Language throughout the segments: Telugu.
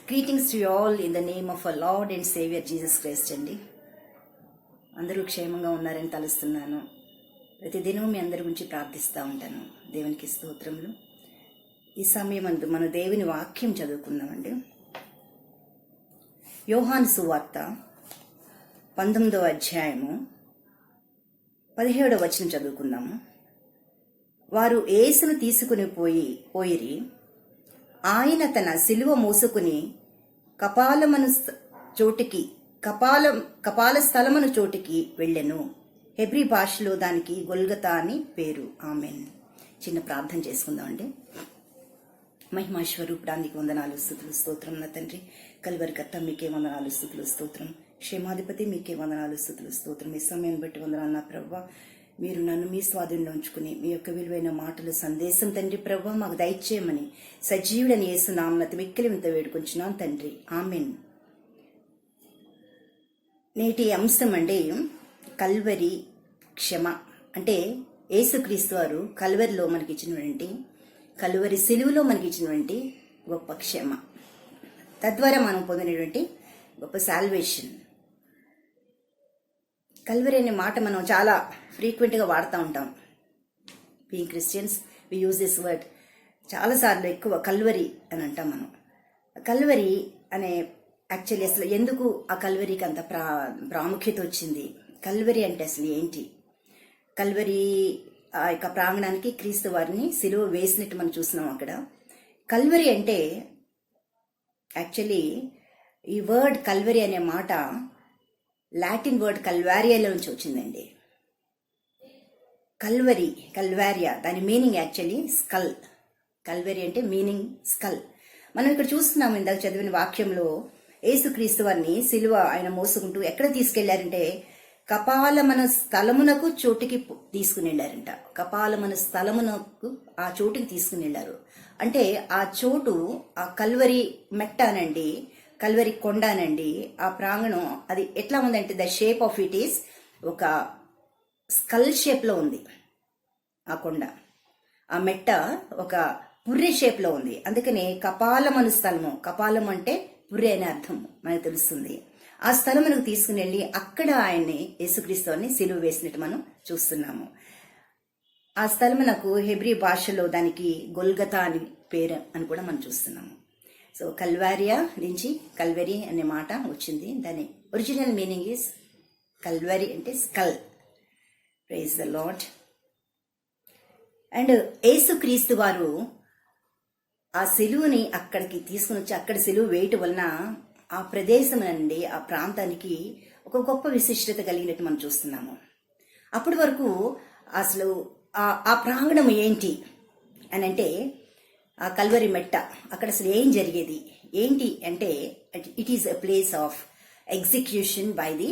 Greetings to all in the name of our Lord and saviour Jesus Christ అండి. అందరూ క్షేమంగా ఉన్నారని తలుస్తున్నాను. ప్రతిదినం మీ అందరి గురించి ప్రార్థిస్తూ ఉంటాను. దేవునికి స్తోత్రములు. ఈ సమయం మన దేవుని వాక్యం చదువుకుందామండి. యోహాను సువార్త 19వ అధ్యాయము 17వ వచనం చదువుకుందాము. వారు యేసును తీసుకుని పోయిరి. ఆయన తన సిలువ మోసుకుని కపాల స్థలమును చోటికి వెళ్ళెను. హెబ్రీ భాషలో దానికి గొల్గతా అని పేరు. ఆమెన్. చిన్న ప్రార్థన చేసుకుందామండి. మహిమాశ్వరూపుడానికి వందనాలు, స్తుతులు, స్తోత్రం. నా తండ్రి కల్వరి కర్త మీకే వందనాలు, స్తుతులు, స్తోత్రం. క్షేమాధిపతి మీకే వందనాలు, స్తుతులు, స్తోత్రం. ఈ సమయాన్ని బట్టి వందనాలు నా ప్రభువా. మీరు నన్ను మీ స్వాధీనంలో ఉంచుకుని మీ యొక్క విలువైన మాటలు సందేశం తండ్రి ప్రభువా మాకు దయచేయమని సజీవుడని యేసు నామమున మిక్కిలి వింత వేడుకొంచున్నాను తండ్రి. ఆమెన్. నేటి అంశం అండి కల్వరి క్షమ. అంటే యేసుక్రీస్తు వారు కల్వరిలో మనకిచ్చినటువంటి కల్వరి సిలువలో మనకిచ్చినటువంటి గొప్ప క్షమ, తద్వారా మనం పొందినటువంటి గొప్ప సాల్వేషన్. కల్వరి అనే మాట మనం చాలా ఫ్రీక్వెంట్గా వాడుతూ ఉంటాం. Being Christians we use this word చాలాసార్లు, ఎక్కువ కల్వరి అని అంటాం మనం. కల్వరి అనే యాక్చువల్లీ అసలు ఎందుకు ఆ కల్వరికి అంత ప్రాముఖ్యత వచ్చింది? కల్వరి అంటే అసలు ఏంటి? కల్వరి ఆ యొక్క ప్రాంగణానికి క్రీస్తు వారిని సిలువ వేసినట్టు మనం చూస్తున్నాం అక్కడ. కల్వరి అంటే యాక్చువల్లీ ఈ వర్డ్ కల్వరి అనే మాట లాటిన్ వర్డ్ కల్వారియాలో నుంచి వచ్చిందండి. కల్వారియా దాని మీనింగ్ యాక్చువల్లీ స్కల్. కల్వరి అంటే మీనింగ్ స్కల్. మనం ఇక్కడ చూస్తున్నాము, ఇందాక చదివిన వాక్యంలో యేసుక్రీస్తు వారిని సిలువ ఆయన మోసుకుంటూ ఎక్కడ తీసుకెళ్లారంటే కపాలమన స్థలమునకు చోటికి తీసుకుని వెళ్ళారంట. కపాలమన స్థలమునకు ఆ చోటికి తీసుకుని వెళ్ళారు. అంటే ఆ చోటు ఆ కల్వరి మెట్ట అనండి, కల్వరి కొండ అనండి. ఆ ప్రాంగణం అది ఎట్లా ఉందంటే the shape of it is ఒక స్కల్ షేప్ లో ఉంది. ఆ కొండ, ఆ మెట్ట ఒక పుర్రె షేప్ లో ఉంది. అందుకనే కపాలమను స్థలము, కపాలం అంటే పుర్రె అనే అర్థం మనకు తెలుస్తుంది. ఆ స్థలం మనకు తీసుకుని వెళ్ళి అక్కడ ఆయన్ని యేసుక్రీస్తుని సిలువ వేసినట్టు మనం చూస్తున్నాము. ఆ స్థలం మనకు హెబ్రీ భాషలో దానికి గొల్గతా అని పేరు అని కూడా మనం చూస్తున్నాము. సో కల్వారియా నుంచి కల్వరి అనే మాట వచ్చింది. దాని ఒరిజినల్ మీనింగ్ ఈస్ కల్వరి అంటే skull. Praise the Lord. And యేసుక్రీస్తు వారు ఆ సిలువని అక్కడికి తీసుకుని వచ్చి అక్కడ సిలువ వేయటం వలన ఆ ప్రదేశం నుండి ఆ ప్రాంతానికి ఒక గొప్ప విశిష్టత కలిగినట్టు మనం చూస్తున్నాము. అప్పటి వరకు అసలు ఆ ప్రాంగణం ఏంటి అని అంటే ఆ కల్వరి మెట్ట అక్కడ అసలు ఏం జరిగేది ఏంటి అంటే it is a place of execution by the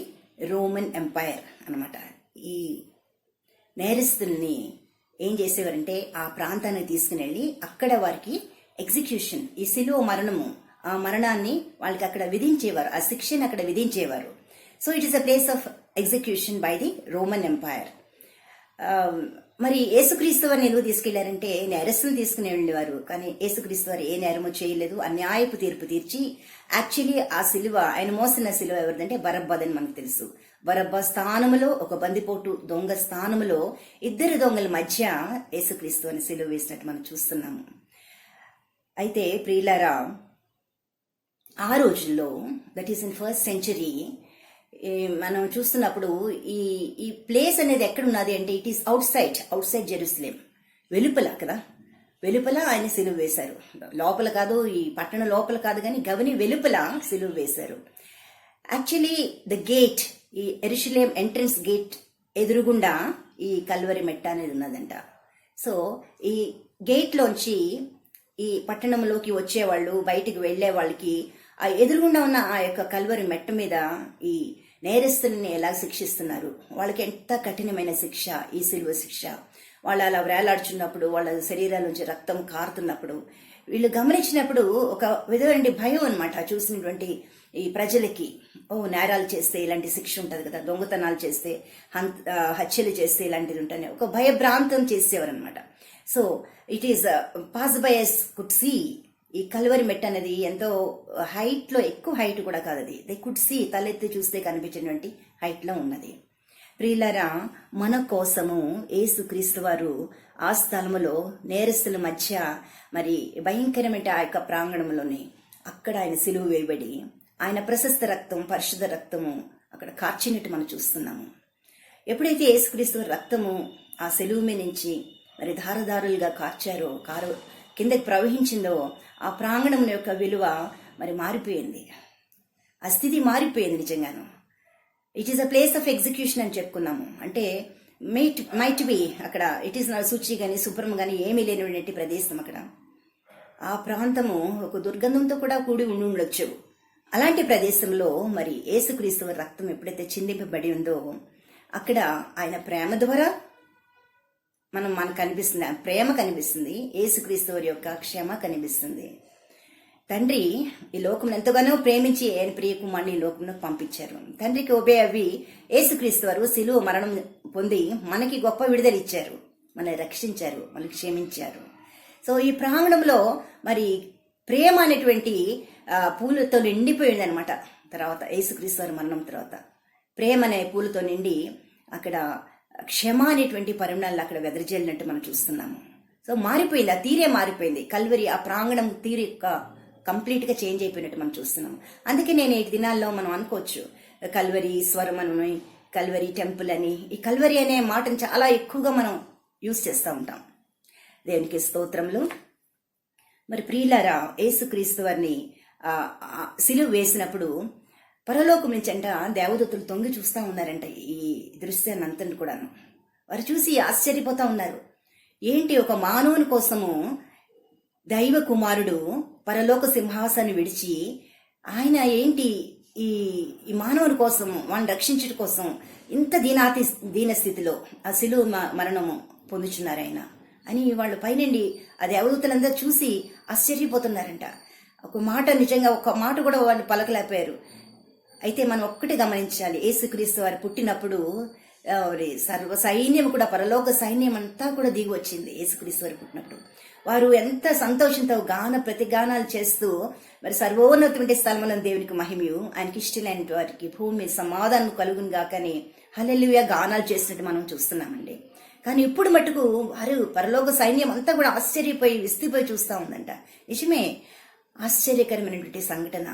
Roman umpire అనమాట. ఈ నేరస్తుల్ని ఏం చేసేవారంటే ఆ ప్రాంతానికి తీసుకుని వెళ్ళి అక్కడ వారికి ఎగ్జిక్యూషన్, ఈ సిలువ మరణము, ఆ మరణాన్ని వాళ్ళకి అక్కడ విధించేవారు, ఆ శిక్షని అక్కడ విధించేవారు. So it is a place of execution by the Roman empire. మరి యేసుక్రీస్తు వారిని ఎందుకు తీసుకెళ్లారంటే నేరస్తులు తీసుకుని వెళ్ళేవారు, కానీ యేసుక్రీస్తు వారు ఏ నేరము చేయలేదు. అన్యాయపు తీర్పు తీర్చి యాక్చువల్లీ ఆ సిలువ, ఆయన మోసిన సిలువ ఎవరిదంటే బరబ్బాదని మనకు తెలుసు. బరబ్బా స్థానములో, ఒక బందిపోటు దొంగ స్థానములో ఇద్దరు దొంగల మధ్య యేసుక్రీస్తు అని సిలువ వేసినట్టు మనం చూస్తున్నాము. అయితే ప్రియులారా, ఆ రోజుల్లో that is in first century మనం చూస్తున్నప్పుడు ఈ ప్లేస్ అనేది ఎక్కడున్నది అంటే it is out side Jerusalem, వెలుపల కదా, వెలుపల ఆయన సిలువ వేశారు. లోపల కాదు, ఈ పట్టణం లోపల కాదు, కానీ గవని వెలుపల సిలువ వేశారు. యాక్చువల్లీ ద గేట్, ఈ యెరూషలేం ఎంట్రన్స్ గేట్ ఎదురుగుండా ఈ కల్వరి మెట్ట అనేది ఉన్నదంట. సో ఈ గేట్ లోంచి ఈ పట్టణంలోకి వచ్చేవాళ్ళు, బయటికి వెళ్లే వాళ్ళకి ఆ ఎదురుగుండా ఉన్న ఆ యొక్క కల్వరి మెట్ట మీద ఈ నేరస్తుల్ని ఎలా శిక్షిస్తున్నారు, వాళ్ళకి ఎంత కఠినమైన శిక్ష ఈ సిలువ శిక్ష. వాళ్ళు అలా వేలాడుచున్నప్పుడు, వాళ్ళ శరీరాల నుంచి రక్తం కారుతున్నప్పుడు వీళ్ళు గమనించినప్పుడు ఒక విధమైన భయం అనమాట చూసినటువంటి ఈ ప్రజలకి. నేరాలు చేస్తే ఇలాంటి శిక్ష ఉంటుంది కదా, దొంగతనాలు చేస్తే, హత్యలు చేస్తే ఇలాంటిది ఉంటాయి, ఒక భయభ్రాంతం చేసేవారు అనమాట. So it is pass by as could see ఈ కల్వరి మెట్టు అనేది ఎంతో హైట్లో, ఎక్కువ హైట్ కూడా కాదు అది. దే కుడ్ సీ, తలెత్తి చూస్తే కనిపించినటువంటి హైట్లో ఉన్నది. ప్రియులారా, మన కోసము యేసుక్రీస్తు వారు ఆ స్థలములో నేరస్తుల మధ్య మరి భయంకరమైన ఆ యొక్క ప్రాంగణంలోని అక్కడ ఆయన సిలువ వేయబడి ఆయన ప్రశస్త రక్తం, పరిశుద్ధ రక్తము అక్కడ కార్చినట్టు మనం చూస్తున్నాము. ఎప్పుడైతే యేసుక్రీస్తు రక్తము ఆ సెలువు మీద నుంచి మరి ధారధారులుగా కార్చారో, కిందకి ప్రవహించిందో, ఆ ప్రాంగణం యొక్క విలువ మరి మారిపోయింది. ఆ స్థితి మారిపోయింది నిజంగాను. It is a place of execution అని చెప్పుకున్నాము. అంటే మైట్ బి అక్కడ ఇట్ ఈస్ నా శుచి కానీ శుభ్రం కానీ ఏమీ లేనిటువంటి ప్రదేశం. అక్కడ ఆ ప్రాంతము ఒక దుర్గంధంతో కూడా కూడి ఉండొచ్చు. అలాంటి ప్రదేశంలో మరి యేసుక్రీస్తు రక్తం ఎప్పుడైతే చిందింపబడి ఉందో అక్కడ ఆయన ప్రేమ ద్వారా మనకు కనిపిస్తుంది, ప్రేమ కనిపిస్తుంది, యేసుక్రీస్తు వారి యొక్క క్షమ కనిపిస్తుంది. తండ్రి ఈ లోకం ఎంతగానో ప్రేమించి ఆయన ప్రియ కుమారుని ఈ లోకంలో పంపించారు. తండ్రికి ఒబే అవి యేసుక్రీస్తు వారు శిలువ మరణం పొంది మనకి గొప్ప విడుదల ఇచ్చారు, మనల్ని రక్షించారు, మనల్ని క్షమించారు. సో ఈ ప్రాంగణంలో మరి ప్రేమ అనేటువంటి పూలతో నిండిపోయింది అనమాట. తర్వాత యేసుక్రీస్తు వారి మరణం తర్వాత ప్రేమ అనే పూలతో నిండి అక్కడ క్షమ అనేటువంటి పరిమాణాలు అక్కడ వెదరజల్లినట్టు మనం చూస్తున్నాము. సో మారిపోయింది, ఆ తీరే మారిపోయింది. కల్వరి ఆ ప్రాంగణం తీరు కంప్లీట్ గా చేంజ్ అయిపోయినట్టు మనం చూస్తున్నాం. అందుకే నేను ఈ దినాల్లో మనం అనుకోవచ్చు కల్వరి స్వరం అని, కల్వరి టెంపుల్ అని. ఈ కల్వరి అనే మాటను చాలా ఎక్కువగా మనం యూజ్ చేస్తూ ఉంటాం. దేవునికి స్తోత్రములు. మరి ప్రియులారా, యేసుక్రీస్తు వారిని సిలువ వేసినప్పుడు పరలోకం నుంచి అంట దేవదూతలు తొంగి చూస్తూ ఉన్నారంట ఈ దృశ్యాన్ని అంతని కూడాను. వారు చూసి ఆశ్చర్యపోతా ఉన్నారు. ఏంటి, ఒక మానవుని కోసము దైవ కుమారుడు పరలోక సింహాసాన్ని విడిచి ఆయన ఏంటి ఈ మానవుని కోసం, వాళ్ళని రక్షించడం కోసం ఇంత దీన స్థితిలో ఆ సిలువ మరణము పొందుచున్నారు ఆయన అని వాళ్ళు పైనండి ఆ దేవదూతలందరూ చూసి ఆశ్చర్యపోతున్నారంట. ఒక మాట, నిజంగా ఒక మాట కూడా వాళ్ళు పలకలేకపోయారు. అయితే మనం ఒక్కటి గమనించాలి, యేసుక్రీస్తు వారు పుట్టినప్పుడు సర్వ సైన్యం కూడా, పరలోక సైన్యం అంతా కూడా దిగి వచ్చింది. యేసుక్రీస్తు వారు పుట్టినప్పుడు వారు ఎంత సంతోషంతో ప్రతిగానాలు చేస్తూ మరి సర్వోన్నతమైన స్థలములను దేవునికి మహిమయు, ఆయనకి ఇష్టమైన వారికి భూమి సమాధానం కలుగును గాకని హల్లెలూయా గానాలు చేసినట్టు మనం చూస్తున్నామండి. కానీ ఇప్పుడు మటుకు వారు పరలోక సైన్యం అంతా కూడా ఆశ్చర్యపోయి విస్తుపోయి చూస్తూ ఉందంట. నిజమే, ఆశ్చర్యకరమైనటువంటి సంఘటన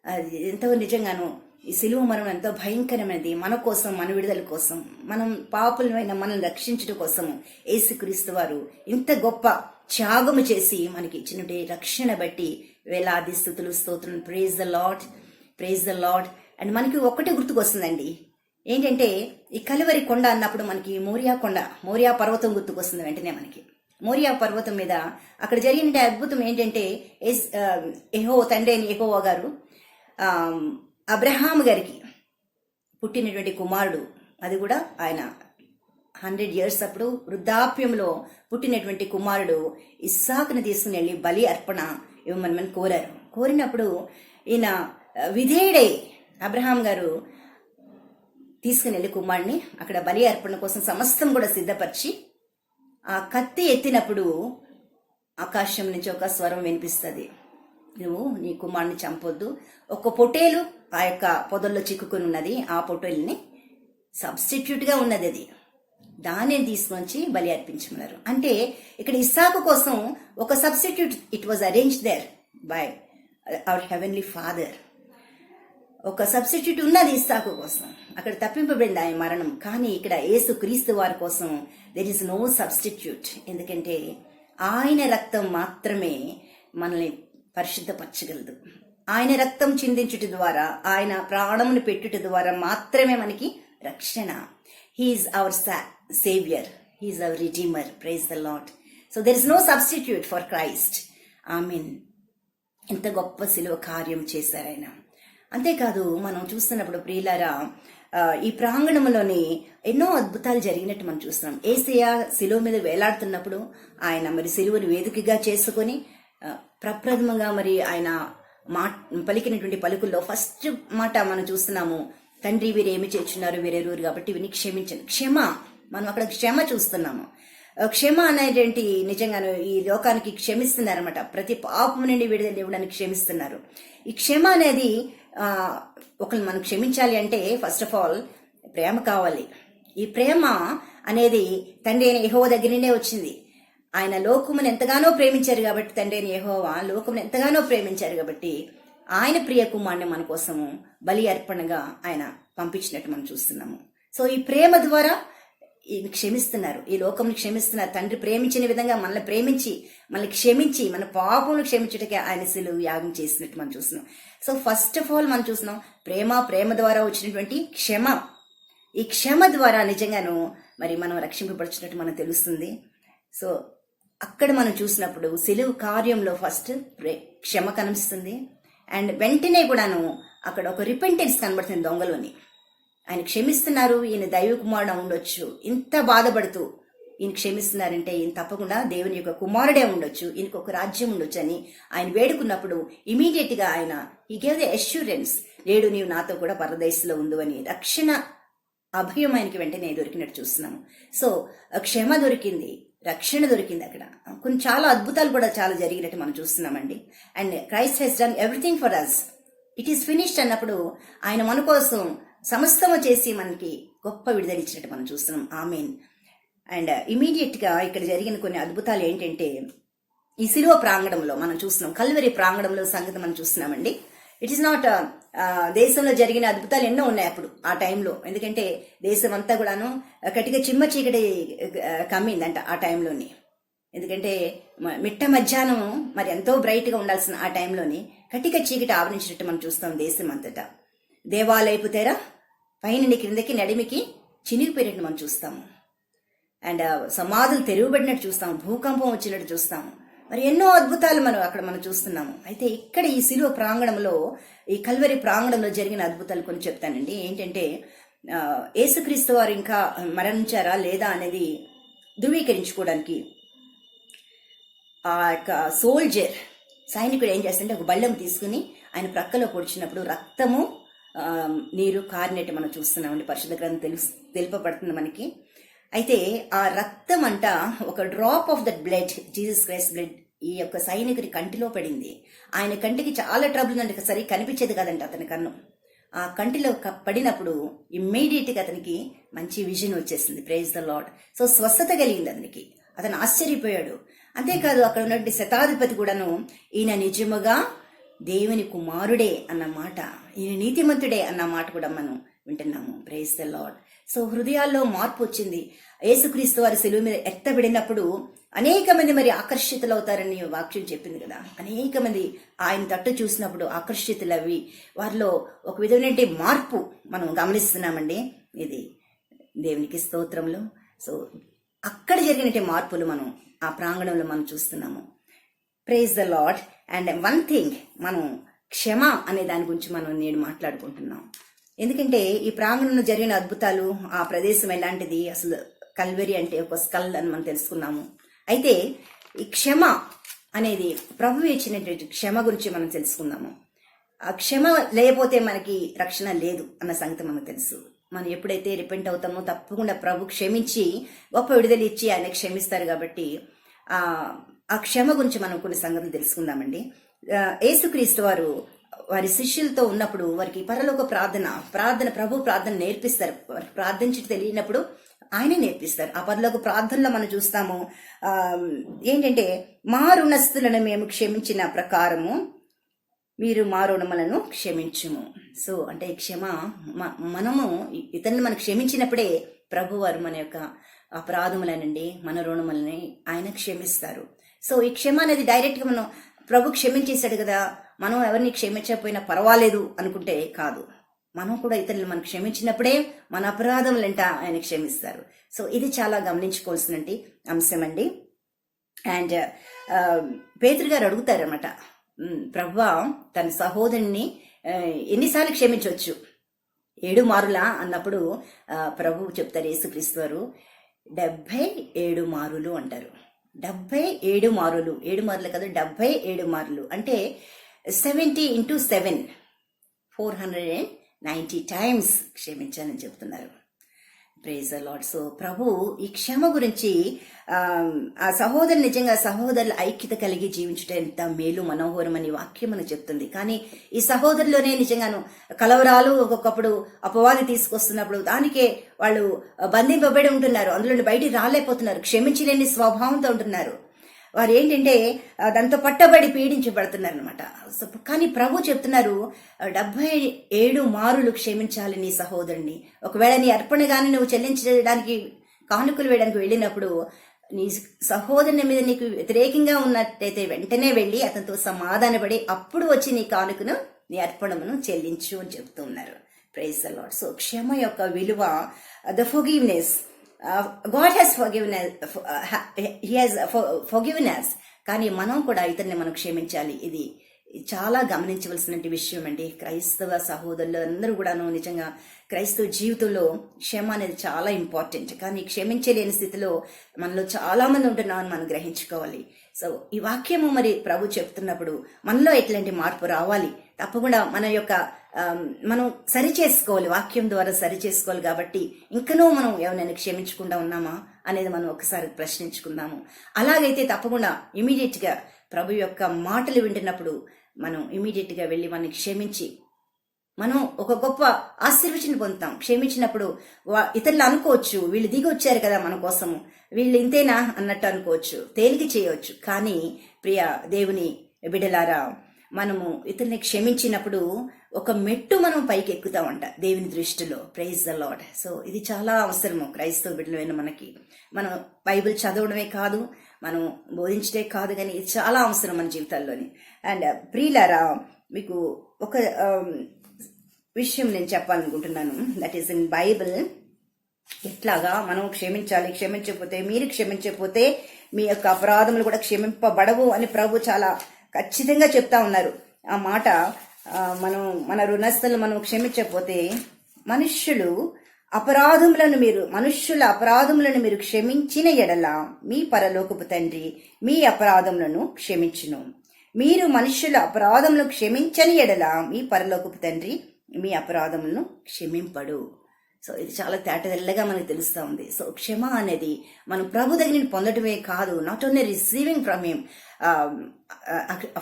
అది. ఎంతో నిజంగాను ఈ సిలువ మరణం ఎంతో భయంకరమైనది. మన కోసం, మన విడుదల కోసం, మనం పాపులమైన మనల్ని రక్షించడం కోసము యేసుక్రీస్తు వారు ఇంత గొప్ప త్యాగము చేసి మనకి ఇచ్చినటువంటి రక్షణ బట్టి వేలాది స్తుతులు, స్తోత్రం. Praise the Lord, praise the Lord. And మనకి ఒక్కటే గుర్తుకొస్తుందండి, ఏంటంటే ఈ కలువరి కొండ అన్నప్పుడు మనకి మోరియా పర్వతం గుర్తుకొస్తుంది వెంటనే మనకి. మోరియా పర్వతం మీద అక్కడ జరిగిన అద్భుతం ఏంటంటే తండ్రి అయిన యెహోవా గారు అబ్రహాం గారికి పుట్టినటువంటి కుమారుడు, అది కూడా ఆయన 100 years అప్పుడు వృద్ధాప్యంలో పుట్టినటువంటి కుమారుడు ఇస్సాకుని తీసుకుని వెళ్ళి బలి అర్పణ ఇవ్వమని కోరారు. కోరినప్పుడు ఈయన విధేయుడై అబ్రహాం గారు తీసుకుని వెళ్ళి కుమారుడిని అక్కడ బలి అర్పణ కోసం సమస్తం కూడా సిద్ధపరిచి ఆ కత్తి ఎత్తినప్పుడు ఆకాశం నుంచి ఒక స్వరం వినిపిస్తుంది, నువ్వు నీ కుమారుని చంపొద్దు. ఒక పొటేలు ఆ యొక్క పొదల్లో చిక్కుకుని ఉన్నది, ఆ పొటేల్ని సబ్స్టిట్యూట్ గా ఉన్నది, అది దానిని తీసుకొచ్చి బలి అర్పించమన్నారు. అంటే ఇక్కడ ఇస్సాకు కోసం ఒక substitute it was arrange there by our heavenly Father. ఒక సబ్స్టిట్యూట్ ఉన్నది ఇస్సాకు కోసం, అక్కడ తప్పింపబడింది ఆయన మరణం. కానీ ఇక్కడ యేసు క్రీస్తు వారి కోసం దెర్ ఇస్ నో సబ్స్టిట్యూట్. ఎందుకంటే ఆయన రక్తం మాత్రమే మనల్ని పరిశుద్ధపరచగలదు. ఆయన రక్తం చిందించుట ద్వారా, ఆయన ప్రాణమును పెట్టుట ద్వారా మాత్రమే మనకి రక్షణ. He's our saviour, he's our redeemer. Praise the Lord. So there is no substitute for Christ. Amen. ఎంత గొప్ప శిలువ కార్యం చేశారు ఆయన. అంతేకాదు మనం చూస్తున్నప్పుడు ప్రియులారా, ఈ ప్రాంగణంలోని ఎన్నో అద్భుతాలు జరిగినట్టు మనం చూస్తున్నాం. యేసయ్య శిలువ మీద వేలాడుతున్నప్పుడు ఆయన మరి శిలువను వేదికగా చేసుకొని ప్రప్రథమంగా మరి ఆయన పలికినటువంటి పలుకుల్లో ఫస్ట్ మాట మనం చూస్తున్నాము, తండ్రి వీరేమి చేస్తున్నారు వీరెరువురు కాబట్టి వీరిని క్షమించండి. క్షమ, మనం అక్కడ క్షమ చూస్తున్నాము. క్షమ అనేటువంటి నిజంగాను ఈ లోకానికి క్షమిస్తున్నారన్నమాట. ప్రతి పాపం నుండి విడుదల ఇవ్వడానికి క్షమిస్తున్నారు. ఈ క్షమ అనేది ఒకరిని మనం క్షమించాలి అంటే ఫస్ట్ ఆఫ్ ఆల్ ప్రేమ కావాలి. ఈ ప్రేమ అనేది తండ్రి అయిన యెహోవా దగ్గర నుండే వచ్చింది. ఆయన లోకమును ఎంతగానో ప్రేమించారు కాబట్టి, తండ్రి అయిన యెహోవా లోకమును ఎంతగానో ప్రేమించారు కాబట్టి ఆయన ప్రియ కుమారుని మన కోసము బలి అర్పణగా ఆయన పంపించినట్టు మనం చూస్తున్నాము. సో ఈ ప్రేమ ద్వారా ఈయన క్షమిస్తున్నారు, ఈ లోకంని క్షమిస్తున్నారు. తండ్రి ప్రేమించిన విధంగా మనల్ని ప్రేమించి మనల్ని క్షమించి మన పాపమును క్షమించుటకే ఆయన శిలువ యాగం చేసినట్టు మనం చూస్తున్నాం. సో ఫస్ట్ ఆఫ్ ఆల్ మనం చూస్తున్నాం ప్రేమ ద్వారా వచ్చినటువంటి క్షమ. ఈ క్షమ ద్వారా నిజంగాను మరి మనం రక్షింపబడిచినట్టు మనకు తెలుస్తుంది. సో అక్కడ మనం చూసినప్పుడు శిలువ కార్యంలో ఫస్ట్ క్షమ కనిపిస్తుంది. అండ్ వెంటనే కూడాను అక్కడ ఒక రిపెంటెన్స్ కనబడుతుంది దొంగలోని. ఆయన క్షమిస్తున్నారు, ఈయన దైవ కుమారుడు ఉండొచ్చు, ఇంత బాధపడుతూ ఈయన క్షమిస్తున్నారంటే ఈయన తప్పకుండా దేవుని యొక్క కుమారుడే ఉండొచ్చు, ఈయనకు ఒక రాజ్యం ఉండొచ్చు అని ఆయన వేడుకున్నప్పుడు ఇమీడియట్ గా ఆయన ఈ గేవ్ ది అష్యూరెన్స్, నేడు నీవు నాతో కూడా పరదేశంలో ఉండు అని రక్షణ అభయం ఆయనకి వెంటనే దొరికినట్టు చూస్తున్నాము. సో క్షమ దొరికింది, రక్షణ దొరికింది. అక్కడ కొన్ని చాలా అద్భుతాలు కూడా చాలా జరిగినట్టు మనం చూస్తున్నామండి. And Christ he's done everything for us, it is finished అన్నప్పుడు ఆయన మన కోసం సమస్తము చేసి మనకి గొప్ప విడుదల ఇచ్చినట్టు మనం చూస్తున్నాం. ఆమేన్. అండ్ ఇమీడియట్ గా ఇక్కడ జరిగిన కొన్ని అద్భుతాలు ఏంటంటే ఈ శిలువ ప్రాంగణంలో మనం చూస్తున్నాం, కల్వరి ప్రాంగణంలో సంగతి మనం చూస్తున్నామండి. ఇట్ ఈస్ నాట్ దేశంలో జరిగిన అద్భుతాలు ఎన్నో ఉన్నాయి అప్పుడు ఆ టైంలో. ఎందుకంటే దేశం అంతా కూడాను కటిక చిమ్మ చీకటి కమ్మిందంట ఆ టైంలోని. ఎందుకంటే మిట్ట మధ్యాహ్నం మరి ఎంతో బ్రైట్ గా ఉండాల్సిన ఆ టైంలోని కటిక చీకటి ఆవరించినట్టు మనం చూస్తాం దేశం అంతటా. దేవాలయపు తెర పైన క్రిందకి నడిమికి చినిగిపోయినట్టు మనం చూస్తాము. అండ్ సమాధులు తెరువబడినట్టు చూస్తాము, భూకంపం వచ్చినట్టు చూస్తాము. మరి ఎన్నో అద్భుతాలు మనం చూస్తున్నాము. అయితే ఇక్కడ ఈ శిలువ ప్రాంగణంలో, ఈ కల్వరి ప్రాంగణంలో జరిగిన అద్భుతాలు కొన్ని చెప్తానండి. ఏంటంటే యేసుక్రీస్తు వారు ఇంకా మరణించారా లేదా అనేది ధృవీకరించుకోవడానికి ఆ యొక్క సోల్జర్ సైనికుడు ఏం చేస్తుంటే ఒక బళ్ళెం తీసుకుని ఆయన ప్రక్కలో పొడిచినప్పుడు రక్తము నీరు కారినట్టు మనం చూస్తున్నామండి. పరిశుద్ధ గ్రంథం తెలుపబడుతుంది మనకి. అయితే ఆ రక్తం అంట ఒక drop of that blood, Jesus Christ blood, ఈ యొక్క సైనికుడి కంటిలో పడింది. ఆయన కంటికి చాలా ట్రబుల్ అంటే సరి కనిపించేది కాదంట అతని కన్ను. ఆ కంటిలో పడినప్పుడు ఇమ్మీడియట్ గా అతనికి మంచి విజన్ వచ్చేసింది. Praise the Lord. సో స్వస్థత కలిగింది అతనికి. అతను ఆశ్చర్యపోయాడు. అంతేకాదు అక్కడ ఉన్నటువంటి శతాధిపతి కూడాను ఈయన నిజముగా దేవుని కుమారుడే అన్న మాట, ఈయన నీతిమంతుడే అన్న మాట కూడా మనం వింటున్నాము. Praise the Lord. సో హృదయాల్లో మార్పు వచ్చింది. యేసుక్రీస్తు వారి శిలువ మీద ఎత్తబడినప్పుడు అనేక మంది మరి ఆకర్షితులవుతారని వాక్యం చెప్పింది కదా. అనేక మంది ఆయన తట్టు చూసినప్పుడు ఆకర్షితులవి వారిలో ఒక విధమైన మార్పు మనం గమనిస్తున్నామండి. ఇది దేవునికి స్తోత్రములు. సో అక్కడ జరిగినటువంటి మార్పులు మనం ఆ ప్రాంగణంలో మనం చూస్తున్నాము. Praise the Lord. And one thing, మనం క్షమ అనే దాని గురించి మనం నేడు మాట్లాడుకుంటున్నాం. ఎందుకంటే ఈ ప్రాంగణంలో జరిగిన అద్భుతాలు, ఆ ప్రదేశం ఎలాంటిది, అసలు కల్వరి అంటే ఒక స్కల్ అని మనం తెలుసుకున్నాము. అయితే ఈ క్షమ అనేది ప్రభువు ఇచ్చినటువంటి క్షమ గురించి మనం తెలుసుకుందాము. ఆ క్షమ లేకపోతే మనకి రక్షణ లేదు అన్న సంగతి మనకు తెలుసు. మనం ఎప్పుడైతే రిపెంట్ అవుతామో తప్పకుండా ప్రభు క్షమించి గొప్ప విడుదల ఇచ్చి ఆయన క్షమిస్తారు. కాబట్టి ఆ క్షమ గురించి మనం కొన్ని సంగతులు తెలుసుకుందామండి. యేసుక్రీస్తు వారు వారి శిష్యులతో ఉన్నప్పుడు వారికి పరలోక ప్రార్థన ప్రభు ప్రార్థన నేర్పిస్తారు. వారికి ప్రార్థించి తెలియనప్పుడు ఆయనే నేర్పిస్తారు. ఆ పరలోక ప్రార్థనలో మనం చూస్తాము ఏంటంటే, మా రుణస్థులను మేము క్షమించిన ప్రకారము మీరు మా రుణములను క్షమించుము. సో అంటే క్షమ, మనము ఇతరులను మనం క్షమించినప్పుడే ప్రభు వారు మన యొక్క అపరాధములనండి మన రుణములని ఆయన క్షమిస్తారు. సో ఈ క్షమ అనేది డైరెక్ట్ గా మనం ప్రభు క్షమించేశాడు కదా, మనం ఎవరిని క్షమించకపోయినా పర్వాలేదు అనుకుంటే కాదు. మనం కూడా ఇతరులను మనం క్షమించినప్పుడే మన అపరాధములంట ఆయన క్షమిస్తారు. సో ఇది చాలా గమనించుకోవాల్సిన అంశం అండి. అండ్ పేతురు గారు అడుగుతారన్నమాట, ప్రభువా తన సహోదరుని ఎన్నిసార్లు క్షమించవచ్చు? 7 మారులా అన్నప్పుడు ప్రభువు చెప్తారు, యేసుక్రీస్తు వారు 77 మారులు అంటారు. 77 మారులు, 7 మారులు కదా, 77 మారులు అంటే 70 into 7, 490 times క్షమించాలని చెప్తున్నారు. Praise the Lord. సో ప్రభు ఈ క్షమ గురించి ఆ సహోదరులు నిజంగా సహోదరుల ఐక్యత కలిగి జీవించడం ఎంత మేలు మనోహరం అని వాక్యం మనకు చెప్తుంది. కానీ ఈ సహోదరులోనే నిజంగాను కలవరాలు ఒక్కొక్కప్పుడు అపవాది తీసుకొస్తున్నప్పుడు దానికే వాళ్ళు బంధింపబడి ఉంటున్నారు, అందులో బయటికి రాలేకపోతున్నారు, క్షమించలేని స్వభావంతో ఉంటున్నారు. వారు ఏంటంటే దాంతో పట్టబడి పీడించబడుతున్నారు అనమాట. కానీ ప్రభు చెప్తున్నారు 77 మారులు క్షమించాలి నీ సహోదరుని. ఒకవేళ నీ అర్పణ గాని నువ్వు చెల్లించడానికి కానుకలు వేయడానికి వెళ్ళినప్పుడు నీ సహోదరుని మీద నీకు వ్యతిరేకంగా ఉన్నట్టయితే వెంటనే వెళ్ళి అతనితో సమాధానపడి అప్పుడు వచ్చి నీ కానుకను నీ అర్పణమును చెల్లించు అని చెప్తూ ఉన్నారు. Praise the Lord. సో క్షమ యొక్క విలువ, the forgiveness. God has he has forgiven us. కానీ మనం కూడా ఇతరుని మనం క్షమించాలి. ఇది చాలా గమనించవలసిన విషయం అండి. క్రైస్తవ సహోదరులు అందరూ కూడాను నిజంగా క్రైస్తవ జీవితంలో క్షమ అనేది చాలా ఇంపార్టెంట్. కానీ క్షమించలేని స్థితిలో మనలో చాలా మంది ఉంటున్నామని మనం గ్రహించుకోవాలి. సో ఈ వాక్యము మరి ప్రభు చెప్తున్నప్పుడు మనలో ఎట్లాంటి మార్పు రావాలి, తప్పకుండా మన యొక్క మనం సరి చేసుకోవాలి, వాక్యం ద్వారా సరి చేసుకోవాలి. కాబట్టి ఇంకనూ మనం ఎవరైనా క్షమించకుండా ఉన్నామా అనేది మనం ఒకసారి ప్రశ్నించుకుందాము. అలాగైతే తప్పకుండా ఇమీడియట్ గా ప్రభు యొక్క మాటలు వింటున్నప్పుడు మనం ఇమీడియట్ గా వెళ్ళి మనని క్షమించి మనం ఒక గొప్ప ఆశీర్వచనం పొందుతాం. క్షమించినప్పుడు ఇతరులు అనుకోవచ్చు, వీళ్ళు దిగి వచ్చారు కదా మన కోసము, వీళ్ళు ఇంతేనా అన్నట్టు అనుకోవచ్చు, తేలిక చేయవచ్చు. కానీ ప్రియ దేవుని బిడ్డలారా, మనము ఇతరుని క్షమించినప్పుడు ఒక మెట్టు మనం పైకి ఎక్కుతామంట దేవుని దృష్టిలో. Praise the Lord. సో ఇది చాలా అవసరము క్రైస్తవ బిడ్డలైన మనకి. మనం బైబిల్ చదవడమే కాదు, మనం బోధించడే కాదు, కానీ ఇది చాలా అవసరం మన జీవితాల్లోని. అండ్ ప్రియులారా, మీకు ఒక విషయం నేను చెప్పాలనుకుంటున్నాను. That is in Bible. ఎట్లాగా మనం క్షమించాలి, క్షమించకపోతే మీరు క్షమించకపోతే మీ యొక్క అపరాధములు కూడా క్షమింపబడవు అని ప్రభు చాలా ఖచ్చితంగా చెప్తా ఉన్నారు. ఆ మాట మన రుణస్థులు మనం క్షమించకపోతే మనుష్యుల అపరాధములను మీరు క్షమించిన ఎడల మీ పరలోకపు తండ్రి మీ అపరాధములను క్షమించును. మీరు మనుష్యుల అపరాధములను క్షమించని ఎడల మీ పరలోకపు తండ్రి మీ అపరాధములను క్షమింపడు. సో ఇది చాలా తేటతెల్లగా మనకు తెలుస్తూ ఉంది. సో క్షమ అనేది మనం ప్రభు దగ్గర పొందడమే కాదు, not only receiving from him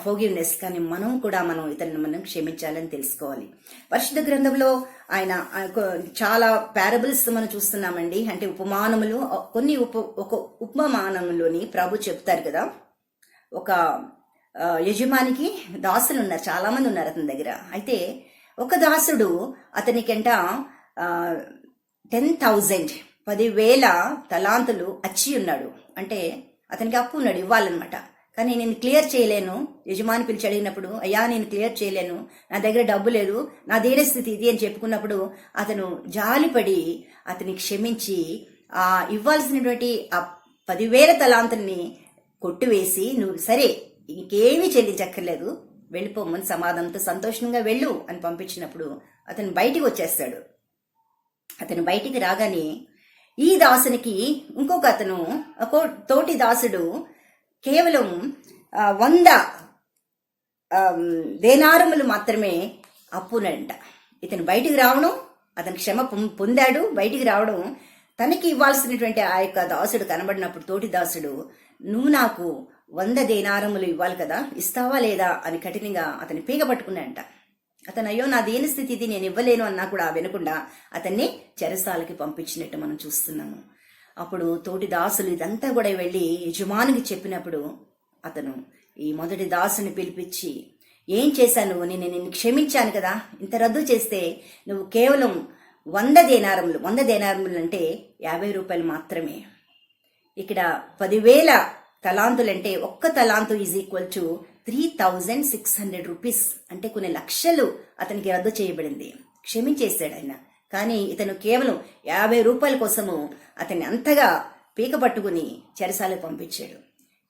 forgiveness, కానీ మనం కూడా ఇతరులను మనం క్షమించాలని తెలుసుకోవాలి. పరిశుద్ధ గ్రంథంలో ఆయన చాలా పారబుల్స్ మనం చూస్తున్నామండి. అంటే ఉపమానములు, కొన్ని ఉపమానములోని ప్రభు చెప్తారు కదా. ఒక యజమానికి దాసులు ఉన్నారు, చాలా మంది ఉన్నారు అతని దగ్గర. అయితే ఒక దాసుడు అతనికంట 10,000 తలాంతులు అచ్చి ఉన్నాడు. అంటే అతనికి అప్పు ఉన్నాడు, ఇవ్వాలన్నమాట. కానీ నేను క్లియర్ చేయలేను. యజమాని పిలిచి అడిగినప్పుడు, అయ్యా నేను క్లియర్ చేయలేను, నా దగ్గర డబ్బు లేదు, నా దీన స్థితి ఇది అని చెప్పుకున్నప్పుడు అతను జాలిపడి అతని క్షమించి ఆ ఇవ్వాల్సినటువంటి ఆ 10,000 తలాంతుల్ని కొట్టివేసి, నువ్వు సరే ఇంకేమీ చెల్లించక్కర్లేదు, వెళ్ళిపోమని సమాధానంతో సంతోషంగా వెళ్ళు అని పంపించినప్పుడు అతను బయటికి వచ్చేస్తాడు. అతను బయటికి రాగానే ఈ దాసునికి ఇంకొక తోటి దాసుడు కేవలం 100 దేనారములు మాత్రమే అప్పునంట. ఇతను బయటికి రావడం, అతను క్షమ పొందాడు, బయటికి రావడం, తనకి ఇవ్వాల్సినటువంటి ఆ యొక్క దాసుడు కనబడినప్పుడు తోటి దాసుడు, నువ్వు నాకు 100 దేనారములు ఇవ్వాలి కదా, ఇస్తావా లేదా అని కఠినంగా అతన్ని పీగ పట్టుకున్నాడంట. అతను అయ్యో నా దీని స్థితి ఇది, నేను ఇవ్వలేను అన్నా కూడా వినకుండా అతన్ని చెరసాలకి పంపించినట్టు మనం చూస్తున్నాము. అప్పుడు తోటి దాసులు ఇదంతా కూడా వెళ్ళి యజమానికి చెప్పినప్పుడు అతను ఈ మొదటి దాసుని పిలిపించి, ఏం చేశాను, నేను నిన్ను క్షమించాను కదా, ఇంత రద్దు చేస్తే నువ్వు కేవలం 100 దేనారములు అంటే 50 రూపాయలు మాత్రమే. ఇక్కడ 10,000 తలాంతులంటే ఒక్క తలాంతు ఈజ్ ఈక్వల్ టు 3,600 రూపీస్. అంటే కొన్ని లక్షలు అతనికి రద్దు చేయబడింది. క్షమించేశాడు ఆయన. కానీ ఇతను కేవలం 50 రూపాయల కోసము అతన్ని అంతగా పీక పట్టుకుని చెరసాలకు పంపించాడు.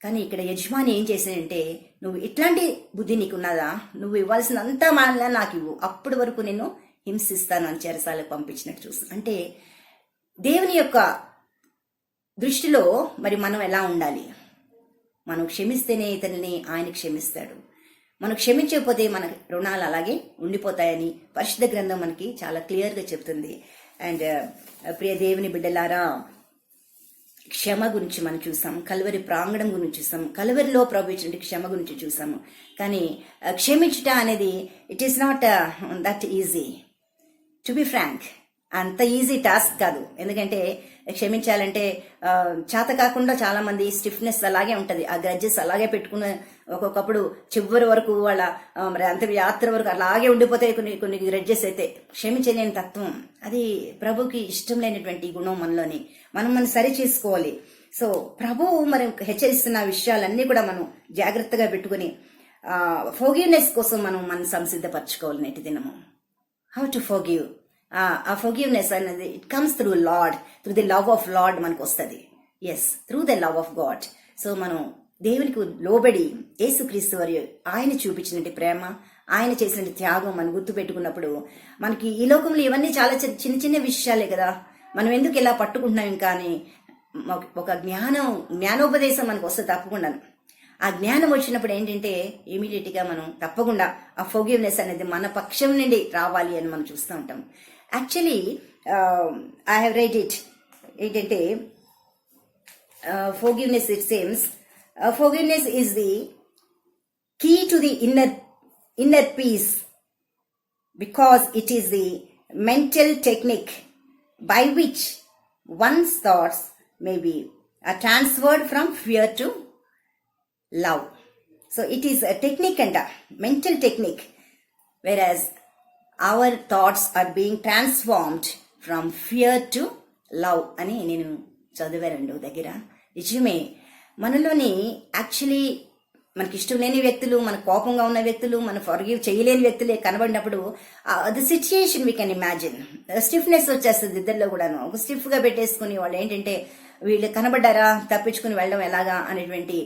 కానీ ఇక్కడ యజమాని ఏం చేశాడంటే, నువ్వు ఇట్లాంటి బుద్ధి నీకున్నదా, నువ్వు ఇవ్వాల్సినంత మానలా నాకు ఇవ్వు, అప్పటి వరకు నేను హింసిస్తాను అని చెరసాలకు పంపించినట్టు చూస్తాను. అంటే దేవుని యొక్క దృష్టిలో మరి మనం ఎలా ఉండాలి? మనం క్షమిస్తేనే ఇతన్ని ఆయన క్షమిస్తాడు. మనం క్షమించకపోతే మన రుణాలు అలాగే ఉండిపోతాయని పరిశుద్ధ గ్రంథం మనకి చాలా క్లియర్గా చెప్తుంది. అండ్ ప్రియ దేవుని బిడ్డలారా, క్షమ గురించి మనం చూసాం, కల్వరి ప్రాంగణం గురించి చూసాం, కల్వరిలో ప్రభు ఇచ్చినటువంటి క్షమ గురించి చూసాము. కానీ క్షమించుట అనేది it is not that easy. To be frank, అంత ఈజీ టాస్క్ కాదు. ఎందుకంటే క్షమించాలంటే చేత కాకుండా చాలా మంది స్టిఫ్నెస్ అలాగే ఉంటది, ఆ గ్రడ్జెస్ అలాగే పెట్టుకున్న ఒక్కొక్కప్పుడు చివరి వరకు వాళ్ళ మరి అంత యాత్ర వరకు అలాగే ఉండిపోతాయి కొన్ని కొన్ని గ్రడ్జెస్. అయితే క్షమించలేని తత్వం, అది ప్రభుకి ఇష్టం లేనటువంటి గుణం మనలోని. మనం సరి చేసుకోవాలి. సో ప్రభువు మరి హెచ్చరిస్తున్న విషయాలన్నీ కూడా మనం జాగ్రత్తగా పెట్టుకుని ఫోర్గివ్నెస్ కోసం మనం సంసిద్ధపరచుకోవాలి నేటి దినము. హౌ టు ఫోర్గివ్, ఆ ఫోర్గివ్నెస్ అనేది it comes through Lord, through the love of Lord మనకు వస్తుంది. Yes, through the love of God. So మనం దేవునికి లోబడి యేసుక్రీస్తు వారి ఆయన చూపించినట్టు ప్రేమ, ఆయన చేసిన త్యాగం మనం గుర్తు పెట్టుకున్నప్పుడు మనకి ఈ లోకంలో ఇవన్నీ చాలా చిన్న చిన్న విషయాలే కదా, మనం ఎందుకు ఇలా పట్టుకుంటున్నాం ఇంకా అని ఒక జ్ఞానోపదేశం మనకు వస్తే తప్పకుండా ఆ జ్ఞానం వచ్చినప్పుడు ఏంటంటే ఇమీడియట్ గా మనం తప్పకుండా ఆ ఫోర్గివ్నెస్ అనేది మన పక్షం నుండి రావాలి అని మనం చూస్తూ ఉంటాం. Actually I have right it ఏంటంటే forgiveness, it seems forgiveness is the key to the inner peace, because it is the mental technique by which one's thoughts may be transferred from fear to love. So it is a technique and a mental technique, whereas our thoughts are being transformed from fear to love అని నేను చదివారండి దగ్గర. నిజమే, మనలోని యాక్చువల్లీ మనకి ఇష్టం లేని వ్యక్తులు, మన కోపంగా ఉన్న వ్యక్తులు, మన ఫర్గివ్ చేయలేని వ్యక్తులే కనబడినప్పుడు the situation we can imagine, stiffness వచ్చేస్తుంది ఇద్దరిలో కూడాను. ఒక స్టిఫ్ గా పెట్టేసుకుని వాళ్ళు ఏంటంటే వీళ్ళు కనబడ్డారా తప్పించుకుని వెళ్ళడం ఎలాగా అనేటువంటి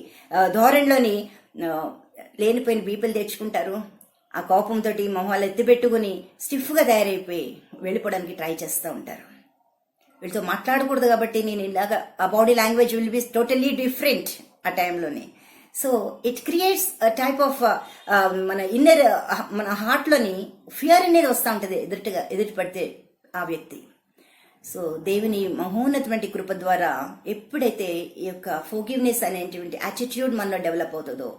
ధోరణిలోని లేనిపోయిన బీపీలు తెచ్చుకుంటారు. ఆ కోపంతో మొహాలు ఎత్తిపెట్టుకుని స్టిఫ్ గా తయారైపోయి వెళ్ళిపోవడానికి ట్రై చేస్తూ ఉంటారు. వీళ్ళతో మాట్లాడకూడదు కాబట్టి నేను ఇలాగా ఆ body language will be totally different ఆ టైంలోనే. So it creates type of మన ఇన్నర్, మన హార్ట్ లోని ఫియర్ అనేది వస్తూ ఉంటది ఎదుటి పడితే ఆ వ్యక్తి. సో దేవుని మహోన్నతమైన కృప ద్వారా ఎప్పుడైతే ఈ యొక్క ఫోర్గివ్నెస్ అనేటువంటి యాటిట్యూడ్ మనలో డెవలప్ అవుతుందో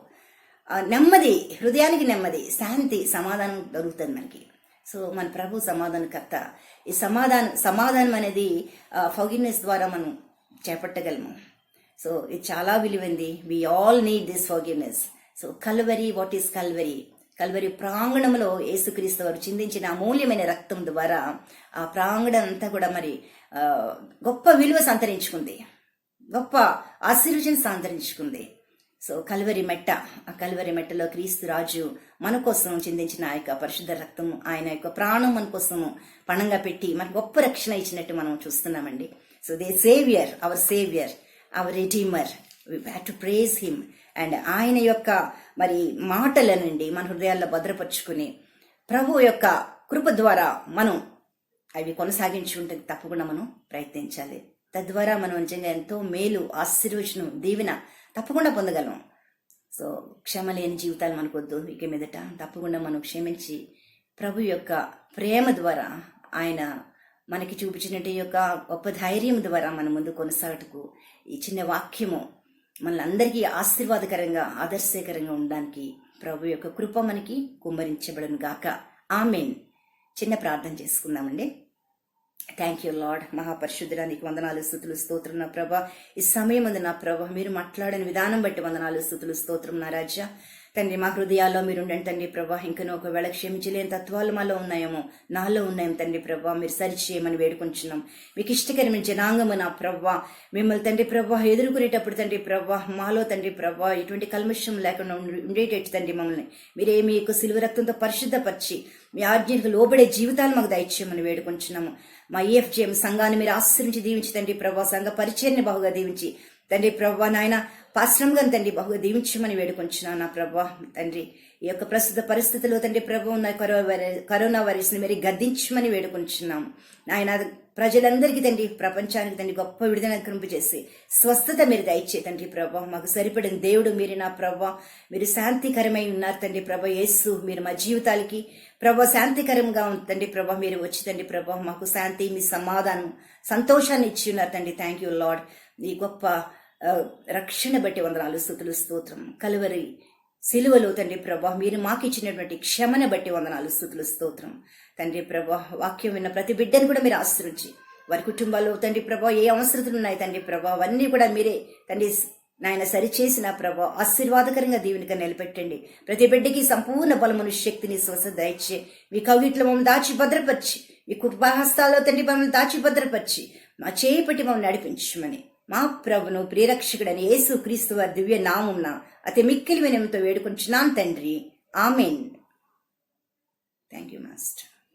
నెమ్మది, హృదయానికి నెమ్మది, శాంతి, సమాధానం దొరుకుతుంది మనకి. సో మన ప్రభు సమాధానకర్త. ఈ సమాధానం అనేది ఫర్గివ్నెస్ ద్వారా మనం చేపట్టగలము. సో ఇది చాలా విలువైంది. We all need this forgiveness. So Calvary, what is Calvary? Calvary ప్రాంగణంలో యేసుక్రీస్తు వారు చిందించిన అమూల్యమైన రక్తం ద్వారా ఆ ప్రాంగణం అంతా కూడా మరి గొప్ప విలువ సంతరించుకుంది, గొప్ప ఆశీర్వచనం సంతరించుకుంది. సో కల్వరి మెట్ట, ఆ కల్వరి మెట్టలో క్రీస్తు రాజు మన కోసం చిందించిన ఆ యొక్క పరిశుద్ధ రక్తము, ఆయన యొక్క ప్రాణం మన కోసము పణంగా పెట్టి మనకు గొప్ప రక్షణ ఇచ్చినట్టు మనం చూస్తున్నామండి. So the saviour, our redeemer, we have to praise him. And ఆయన యొక్క మరి మాటల నుండి మన హృదయాల్లో భద్రపరుచుకుని ప్రభు యొక్క కృప ద్వారా మనం అవి కొనసాగించుకుంటే తప్పకుండా మనం ప్రయత్నించాలి. తద్వారా మనం నిజంగా ఎంతో మేలు, ఆశీర్వచనం, దీవెన తప్పకుండా పొందగలం. సో క్షమ లేని జీవితాలు మనకొద్దు ఇక మీదట. తప్పకుండా మనం క్షమించి ప్రభు యొక్క ప్రేమ ద్వారా, ఆయన మనకి చూపించినట్టు యొక్క గొప్ప ధైర్యం ద్వారా మన ముందు కొనసాగటకు ఈ చిన్న వాక్యము మనందరికీ ఆశీర్వాదకరంగా, ఆదర్శకరంగా ఉండడానికి ప్రభు యొక్క కృప మనకి కుమ్మరించబడును గాక. ఆమేన్. చిన్న ప్రార్థన చేసుకుందామండి. Thank you Lord. మహాపరిశుద్ధుడా, నీకు వందనాలు, స్తుతులు, స్తోత్రం నా ప్రభా. ఈ సమయం ఉంది నా ప్రభా, మీరు మాట్లాడని విధానం బట్టి వందనాలు, స్తుతులు, స్తోత్రం నా రాజా. తండ్రి, మా హృదయాల్లో మీరు ఉండండి తండ్రి ప్రభా. ఇంకనూ ఒకవేళ క్షమించలేని తత్వాలు మాలో ఉన్నాయేమో, నాలో ఉన్నాయేమో తండ్రి ప్రభా, మీరు సరిచేయమని వేడుకుంటున్నాం. మీకు ఇష్టకరమైన జనాంగము నా ప్రభా, మిమ్మల్ని తండ్రి ప్రభా ఎదుర్కొనేటప్పుడు తండ్రి ప్రభా మాలో తండ్రి ప్రభా ఎటువంటి కల్మషం లేకుండా ఉండేటట్టు తండ్రి మమ్మల్ని మీరే మీ యొక్క సిలువ రక్తంతో పరిశుద్ధపరిచి మీ ఆజ్ఞలకు లోబడే జీవితాలు మాకు దయచేయమని వేడుకుంటున్నాము. మా EFGM సంఘాన్ని మీరు ఆశ్రయించి దీవించి తండ్రి ప్రభా, సంఘ పరిచయాన్ని బాగుగా దీవించి తండ్రి ప్రభా నాయన పాశ్రం గారిని తండ్రి బహుగా దీవించమని వేడుకొంచున్నాను నా ప్రభా తండ్రి. ఈ యొక్క ప్రస్తుత పరిస్థితుల్లో తండ్రి ప్రభు ఉన్న కరోనా వైరస్ ని మరి గద్దించమని వేడుకొంచున్నాం నాయన. ప్రజలందరికీ తండ్రి, ప్రపంచానికి తండ్రి గొప్ప విడుదల కృంపు చేసి స్వస్థత మీరు దయచే తండ్రి ప్రభా. మాకు సరిపడిన దేవుడు మీరు నా ప్రభా. మీరు శాంతికరమై ఉన్నారు తండ్రి ప్రభా. యేసు మీరు మా జీవితాలకి ప్రభా శాంతికరంగా ఉంది తండ్రి ప్రభా. మీరు వచ్చి తండ్రి ప్రభా మాకు శాంతి, మీ సమాధానం, సంతోషాన్ని ఇచ్చి ఉన్నారు తండ్రి. Thank you lord. ఈ గొప్ప రక్షణ బట్టి వందనాలు, స్తుతులు, స్తోత్రం. కలువరి సిలువలో తండ్రి ప్రభా మీరు మాకు ఇచ్చినటువంటి క్షమన బట్టి వందనాలు, స్తుతులు, స్తోత్రం. తండ్రి ప్రభా వాక్యం విన్న ప్రతి బిడ్డను కూడా మీరు ఆశ్రయించి వారి కుటుంబాల్లో తండ్రి ప్రభా ఏ అవసరతలు ఉన్నాయి తండ్రి ప్రభా అవన్నీ కూడా మీరే తండ్రి నాయన సరిచేసిన ప్రభా ఆశీర్వాదకరంగా దీవెనిగా నిలబెట్టండి. ప్రతి బిడ్డకి సంపూర్ణ బలమును, శక్తిని, స్వస్థత దయచే మీ కవిట్లో మమ్మల్ని దాచి భద్రపరిచి, మీ కుటుంబహస్తాల్లో తండ్రి మమ్మల్ని దాచి భద్రపరిచి మా చేయి పట్టి మమ్మల్ని నడిపించమని మా ప్రభును ప్రియరక్షకుడని యేసు క్రీస్తు వారి దివ్య నామమున అతి మిక్కిలి వినయంతో వేడుకొంచున్నాను తండ్రి. ఆమేన్. Thank you master.